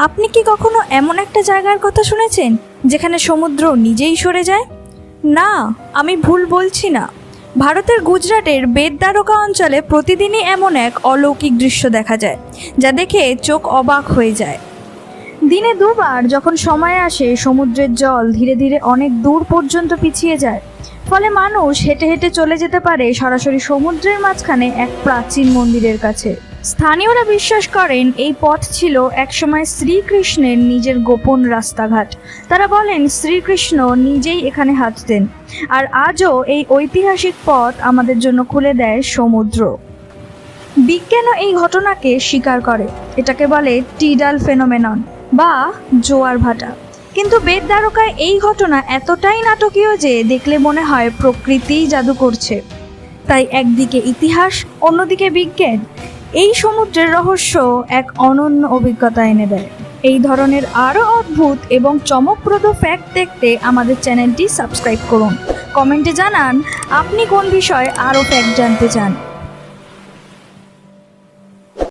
আপনি কি কখনো এমন একটা জায়গার কথা শুনেছেন যেখানে সমুদ্র নিজেই সরে যায়? না, আমি ভুল বলছি না। ভারতের গুজরাটের বেতদ্বারকা অঞ্চলে প্রতিদিনই এমন এক অলৌকিক দৃশ্য দেখা যায়, যা দেখে চোখ অবাক হয়ে যায়। দিনে দুবার যখন সময় আসে, সমুদ্রের জল ধীরে ধীরে অনেক দূর পর্যন্ত পিছিয়ে যায়, ফলে মানুষ হেঁটে হেঁটে চলে যেতে পারে সরাসরি সমুদ্রের মাঝখানে এক প্রাচীন মন্দিরের কাছে। স্থানীয়রা বিশ্বাস করেন এই পথ ছিল একসময় শ্রীকৃষ্ণের নিজের গোপন রাস্তাঘাট। তারা বলেন শ্রীকৃষ্ণ নিজেই এখানে হাঁটতেন, আর আজও এই ঐতিহাসিক পথ আমাদের জন্য খুলে দেয় সমুদ্র। বিজ্ঞানও এই ঘটনাকে স্বীকার করে। এটাকে বলে টিডাল ফেনোমেনন বা জোয়ার ভাটা। কিন্তু বেতদ্বারকায় এই ঘটনা এতটাই নাটকীয় যে দেখলে মনে হয় প্রকৃতিই জাদু করছে। তাই একদিকে ইতিহাস, অন্যদিকে বিজ্ঞান, এই সমুদ্রের রহস্য এক অনন্য অভিজ্ঞতা এনে দেয়। এই ধরনের আরও অদ্ভুত এবং চমকপ্রদ ফ্যাক্ট দেখতে আমাদের চ্যানেলটি সাবস্ক্রাইব করুন। কমেন্টে জানান আপনি কোন বিষয়ে আরও ফ্যাক্ট জানতে চান।